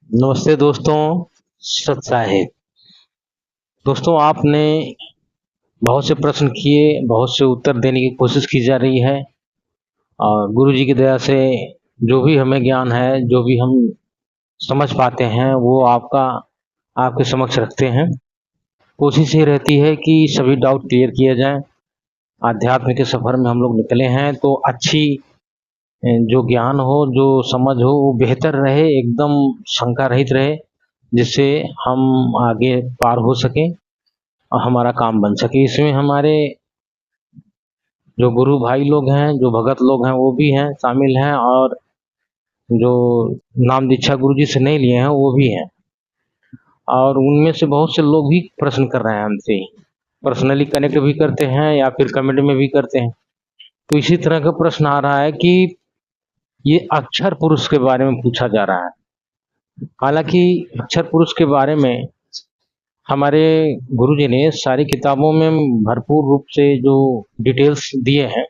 नमस्ते दोस्तों। सत साहेब। दोस्तों, आपने बहुत से प्रश्न किए, बहुत से उत्तर देने की कोशिश की जा रही है और गुरु जी की दया से जो भी हमें ज्ञान है, जो भी हम समझ पाते हैं, वो आपके समक्ष रखते हैं। कोशिश ये रहती है कि सभी डाउट क्लियर किए जाएं। आध्यात्म के सफर में हम लोग निकले हैं तो अच्छी जो ज्ञान हो, जो समझ हो, वो बेहतर रहे, एकदम शंका रहित रहे, जिससे हम आगे पार हो सकें और हमारा काम बन सके। इसमें हमारे जो गुरु भाई लोग हैं, जो भगत लोग हैं, वो भी हैं, शामिल हैं, और जो नाम दीक्षा गुरु जी से नहीं लिए हैं वो भी हैं। और उनमें से बहुत से लोग भी प्रश्न कर रहे हैं हमसे, पर्सनली कनेक्ट भी करते हैं या फिर कमेंट में भी करते हैं। तो इसी तरह का प्रश्न आ रहा है कि ये अक्षर पुरुष के बारे में पूछा जा रहा है। हालांकि अक्षर पुरुष के बारे में हमारे गुरुजी ने सारी किताबों में भरपूर रूप से जो डिटेल्स दिए हैं,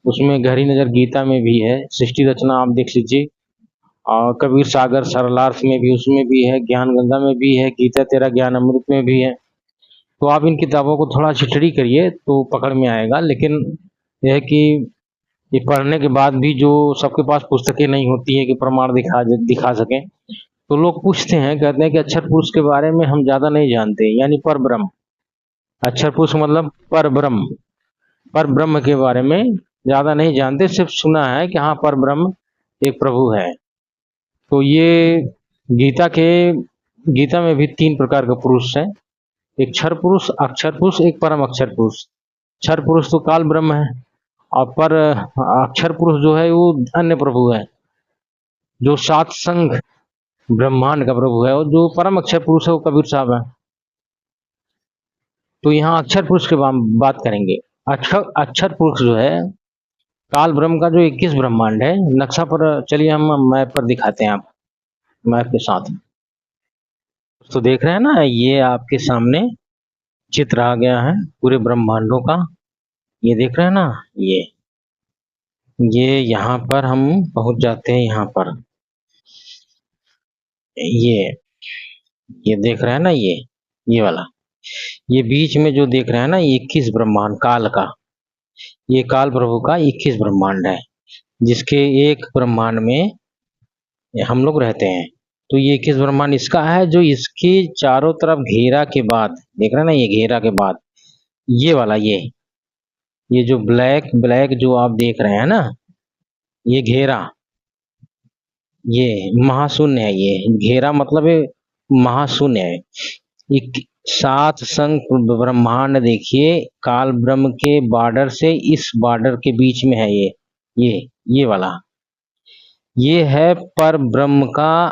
उसमें गहरी नज़र गीता में भी है, सृष्टि रचना आप देख लीजिए, और कबीर सागर सरलार्थ में भी, उसमें भी है, ज्ञान गंगा में भी है, गीता तेरा ज्ञान अमृत में भी है। तो आप इन किताबों को थोड़ा स्टडी करिए तो पकड़ में आएगा। लेकिन यह है कि ये पढ़ने के बाद भी जो सबके पास पुस्तकें नहीं होती है कि प्रमाण दिखा सकें, तो लोग पूछते हैं, कहते हैं कि अक्षर पुरुष के बारे में हम ज़्यादा नहीं जानते, यानी पर ब्रह्म। अक्षर पुरुष मतलब पर ब्रह्म, पर ब्रह्म के बारे में ज़्यादा नहीं जानते, सिर्फ सुना है कि हाँ, पर ब्रह्म एक प्रभु है। तो ये गीता में भी 3 प्रकार का पुरुष है, एक क्षर पुरुष, अक्षर पुरुष, एक परम अक्षर पुरुष। क्षर पुरुष तो काल ब्रह्म है, और पर अक्षर पुरुष जो है वो अन्य प्रभु है, जो सात संग ब्रह्मांड का प्रभु है। और जो परम अक्षर पुरुष है वो कबीर साहब है। तो यहाँ अक्षर पुरुष के बात करेंगे। अक्षर अक्षर पुरुष जो है काल ब्रह्म का जो 21 ब्रह्मांड है, नक्शा पर चलिए हम मैप पर दिखाते हैं, आप मैप के साथ। तो देख रहे हैं ना, ये आपके सामने चित्र आ गया है पूरे ब्रह्मांडों का। ये देख रहे हैं ना, ये यहाँ पर हम पहुंच जाते हैं। यहाँ पर ये ये देख रहे हैं ना, ये वाला, ये बीच में जो देख रहे हैं ना, 21 ब्रह्मांड काल का, ये काल प्रभु का 21 ब्रह्मांड है, जिसके एक ब्रह्मांड में हम लोग रहते हैं। तो ये 21 ब्रह्मांड इसका है, जो इसके चारों तरफ घेरा के बाद, देख रहे हैं ना, ये घेरा के बाद ये वाला, ये जो ब्लैक ब्लैक जो आप देख रहे हैं ना, ये घेरा, ये महाशून्य है। ये घेरा मतलब है महाशून्य है। एक 7 संग ब्रह्मांड देखिए, काल ब्रह्म के बॉर्डर से इस बॉर्डर के बीच में है। ये वाला, ये है पर ब्रह्म का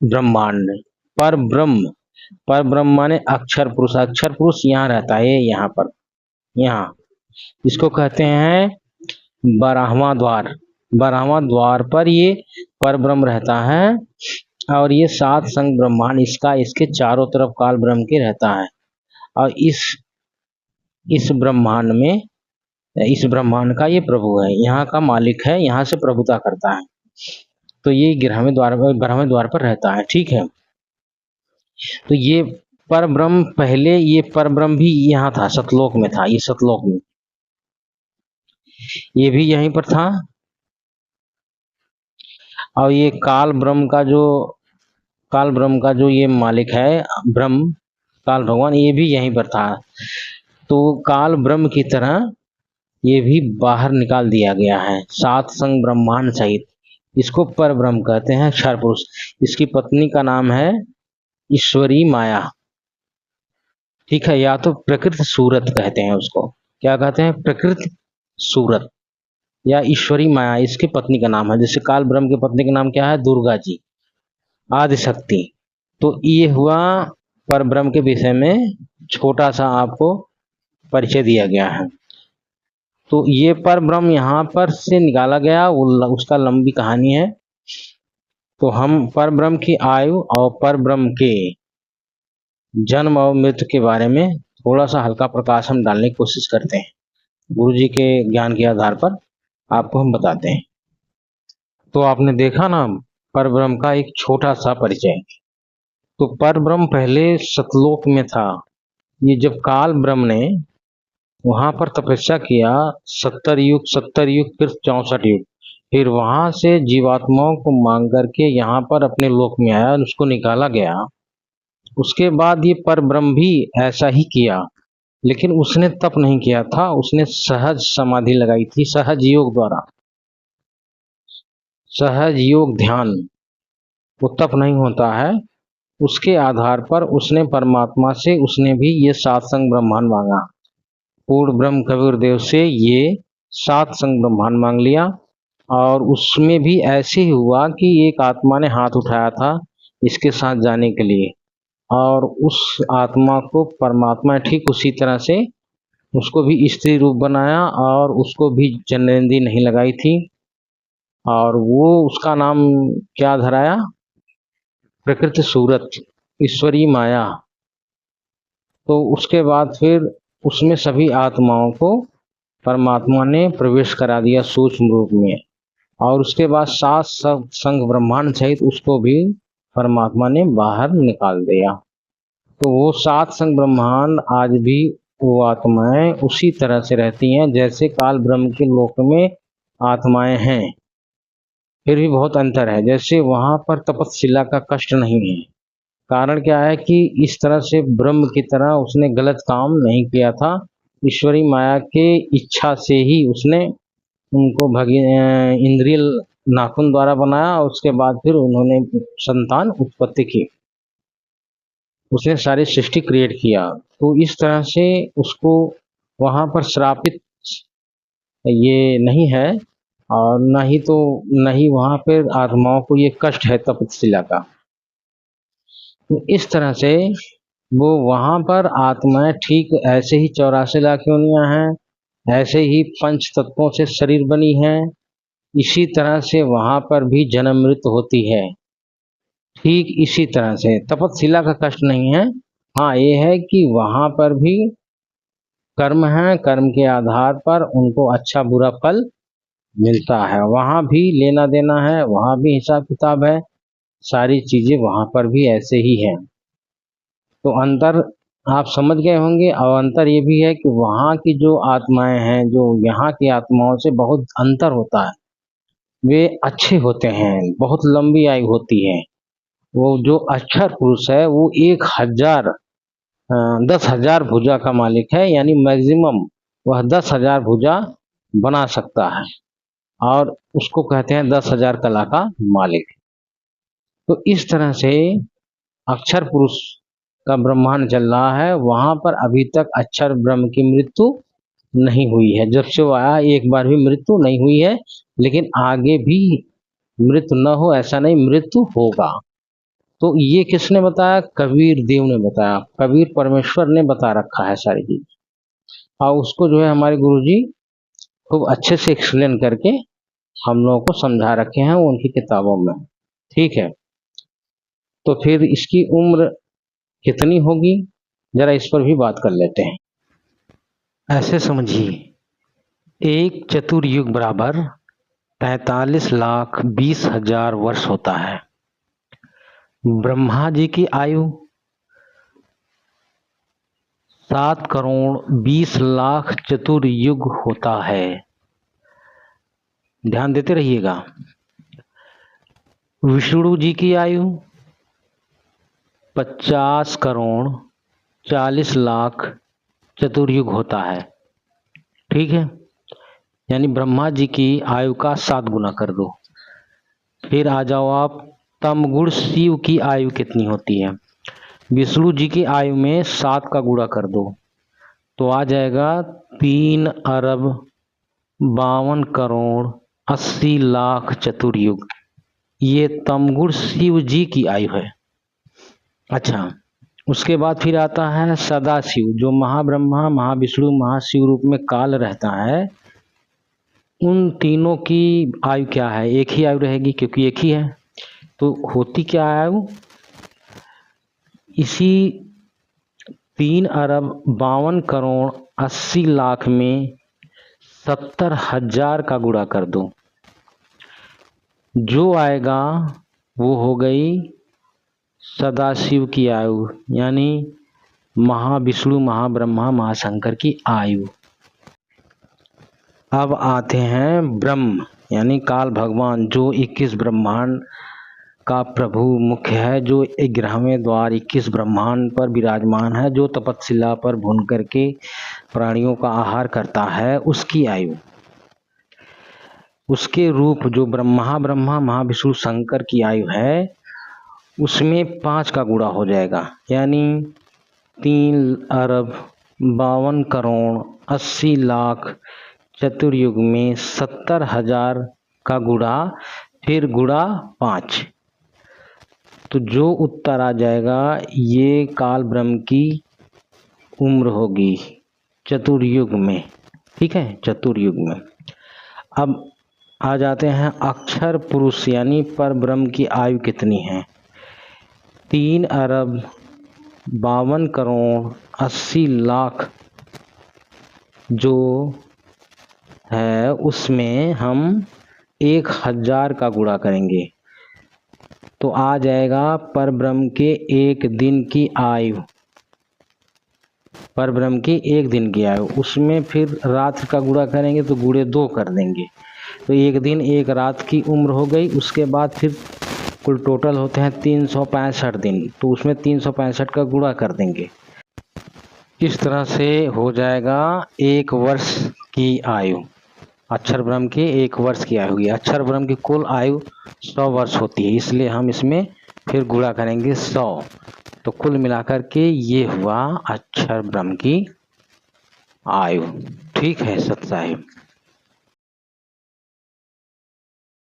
ब्रह्मांड। पर ब्रह्म माने अक्षर पुरुष। अक्षर पुरुष यहाँ रहता है, यहाँ पर, यहाँ इसको कहते हैं 12वां द्वार। 12वां द्वार पर ये पर ब्रह्म रहता है, और ये 7 संग ब्रह्मांड इसके चारों तरफ काल ब्रह्म के रहता है। और इस ब्रह्मांड में, इस ब्रह्मांड का ये प्रभु है, यहाँ का मालिक है, यहाँ से प्रभुता करता है। तो ये 12वें द्वार पर रहता है, ठीक है। तो ये पर ब्रह्म, पहले ये पर ब्रह्म भी यहाँ था, सतलोक में था, ये सतलोक में, ये भी यहीं पर था। और ये काल ब्रह्म का जो ये मालिक है ब्रह्म, काल भगवान, ये भी यहीं पर था। तो काल ब्रह्म की तरह ये भी बाहर निकाल दिया गया है, 7 संग ब्रह्मांड सहित। इसको पर ब्रह्म कहते हैं, क्षर पुरुष। इसकी पत्नी का नाम है ईश्वरी माया, ठीक है, या तो प्रकृति सूरत कहते हैं उसको। क्या कहते हैं? प्रकृति सूरत या ईश्वरी माया, इसकी पत्नी का नाम है। जैसे काल ब्रह्म की पत्नी का नाम क्या है? दुर्गा जी, आदिशक्ति। तो ये हुआ पर ब्रह्म के विषय में छोटा सा आपको परिचय दिया गया है। तो ये पर ब्रह्म यहाँ पर से निकाला गया, उसका लंबी कहानी है। तो हम पर ब्रह्म की आयु और पर ब्रह्म के जन्म और मृत्यु के बारे में थोड़ा सा हल्का प्रकाश हम डालने की कोशिश करते हैं, गुरु जी के ज्ञान के आधार पर आपको हम बताते हैं। तो आपने देखा ना, परब्रह्म का एक छोटा सा परिचय। तो परब्रह्म पहले सतलोक में था। ये जब काल ब्रह्म ने वहां पर तपस्या किया 70 युग फिर 64 युग, फिर वहां से जीवात्माओं को मांग करके यहाँ पर अपने लोक में आया और उसको निकाला गया। उसके बाद ये परब्रह्म भी ऐसा ही किया, लेकिन उसने तप नहीं किया था, उसने सहज समाधि लगाई थी। सहज योग द्वारा, सहज योग ध्यान, वो तप नहीं होता है। उसके आधार पर उसने परमात्मा से उसने भी ये सातसंग ब्रह्मांड मांगा। पूर्ण ब्रह्म कबीर देव से ये सातसंग ब्रह्मांड मांग लिया। और उसमें भी ऐसे ही हुआ कि एक आत्मा ने हाथ उठाया था इसके साथ जाने के लिए, और उस आत्मा को परमात्मा ने ठीक उसी तरह से उसको भी स्त्री रूप बनाया और उसको भी जन्नेंदी नहीं लगाई थी, और वो उसका नाम क्या धराया? प्रकृति सूरत, ईश्वरीय माया। तो उसके बाद फिर उसमें सभी आत्माओं को परमात्मा ने प्रवेश करा दिया सूक्ष्म रूप में, और उसके बाद सात संग ब्रह्मांड सहित उसको भी परमात्मा ने बाहर निकाल दिया। तो वो सात संग ब्रह्मांड आज भी वो आत्माएं उसी तरह से रहती हैं जैसे काल ब्रह्म के लोक में आत्माएं हैं। फिर भी बहुत अंतर है, जैसे वहां पर तपस्विला का कष्ट नहीं है। कारण क्या है कि इस तरह से ब्रह्म की तरह उसने गलत काम नहीं किया था। ईश्वरी माया के इच्छा से ही उसने उनको इंद्रिय नाखून द्वारा बनाया, और उसके बाद फिर उन्होंने संतान उत्पत्ति की, उसने सारी सृष्टि क्रिएट किया। तो इस तरह से उसको वहां पर श्रापित ये नहीं है, और न ही वहां पर आत्माओं को ये कष्ट है तपस्विला का। तो इस तरह से वो वहां पर आत्माएं ठीक ऐसे ही 84 लाख योनियां हैं, ऐसे ही पंच तत्वों से शरीर बनी है। इसी तरह से वहां पर भी जन्म मृत्यु होती है, ठीक इसी तरह से। तपस्विला का कष्ट नहीं है। हाँ, ये है कि वहां पर भी कर्म है, कर्म के आधार पर उनको अच्छा बुरा फल मिलता है। वहां भी लेना देना है, वहां भी हिसाब किताब है, सारी चीजें वहां पर भी ऐसे ही है। तो अंतर आप समझ गए होंगे। और अंतर ये भी है कि वहां की जो आत्माएं हैं, जो यहाँ की आत्माओं से बहुत अंतर होता है। वे अच्छे होते हैं, बहुत लंबी आयु होती है। वो जो अक्षर पुरुष है वो 10,000 भुजा का मालिक है, यानी मैक्सिमम वह 10,000 भुजा बना सकता है, और उसको कहते हैं 10,000 कला का मालिक। तो इस तरह से अक्षर पुरुष का ब्रह्मांड चल रहा है। वहां पर अभी तक अक्षर ब्रह्म की मृत्यु नहीं हुई है। जब से वो आया एक बार भी मृत्यु नहीं हुई है, लेकिन आगे भी मृत्यु न हो ऐसा नहीं, मृत्यु होगा। तो ये किसने बताया? कबीर देव ने बताया। कबीर परमेश्वर ने बता रखा है सारी चीज, और उसको जो है हमारे गुरुजी खूब अच्छे से एक्सप्लेन करके हम लोगों को समझा रखे हैं उनकी किताबों में। ठीक है, तो फिर इसकी उम्र कितनी होगी जरा इस पर भी बात कर लेते हैं। ऐसे समझिए, एक चतुर्युग बराबर 43,20,000 वर्ष होता है। ब्रह्मा जी की आयु 7,20,00,000 चतुर्युग होता है। ध्यान देते रहिएगा। विष्णु जी की आयु 50,40,00,000 चतुर्युग होता है। ठीक है, यानी ब्रह्मा जी की आयु का 7 गुना कर दो। फिर आ जाओ आप, तमगुण शिव की आयु कितनी होती है? विष्णु जी की आयु में 7 का गुणा कर दो तो आ जाएगा 3,52,80,00,000 चतुर्युग। ये तमगुण शिव जी की आयु है। अच्छा, उसके बाद फिर आता है सदाशिव, जो महाब्रह्मा, महाविष्णु, महाशिव रूप में काल रहता है। उन तीनों की आयु क्या है? एक ही आयु रहेगी, क्योंकि एक ही है। तो होती क्या आयु? इसी 3,52,80,00,000 में 70,000 का गुणा कर दो, जो आएगा वो हो गई सदाशिव की आयु, यानी महाविष्णु महाब्रह्मा महाशंकर की आयु। अब आते हैं ब्रह्म यानी काल भगवान, जो 21 ब्रह्मांड का प्रभु मुख्य है, जो 11वें द्वार 21 ब्रह्मांड पर विराजमान है, जो तपस्या पर भून करके प्राणियों का आहार करता है, उसकी आयु। उसके रूप जो ब्रह्मा महाविष्णु शंकर की आयु है, उसमें 5 का गुणा हो जाएगा, यानी 3,52,80,00,000 चतुर्युग में 70,000 का गुणा, फिर गुणा 5, तो जो उत्तर आ जाएगा ये काल ब्रह्म की उम्र होगी चतुर्युग में। ठीक है, चतुर्युग में। अब आ जाते हैं अक्षर पुरुष यानी पर ब्रह्म की आयु कितनी है। 3,52,80,00,000 जो है उसमें हम 1,000 का गुणा करेंगे तो आ जाएगा पर ब्रह्म के एक दिन की आयु, पर ब्रह्म की एक दिन की आयु। उसमें फिर रात का गुणा करेंगे तो गुणे 2 कर देंगे, तो एक दिन एक रात की उम्र हो गई। उसके बाद फिर कुल टोटल होते हैं 365 दिन, तो उसमें 365 का गुणा कर देंगे। इस तरह से हो जाएगा 1 वर्ष की आयु। अक्षर ब्रह्म की 1 वर्ष की आयु हुई। अक्षर ब्रह्म की कुल आयु 100 वर्ष होती है, इसलिए हम इसमें फिर गुणा करेंगे 100, तो कुल मिलाकर के ये हुआ अक्षर ब्रह्म की आयु। ठीक है सत साहिब।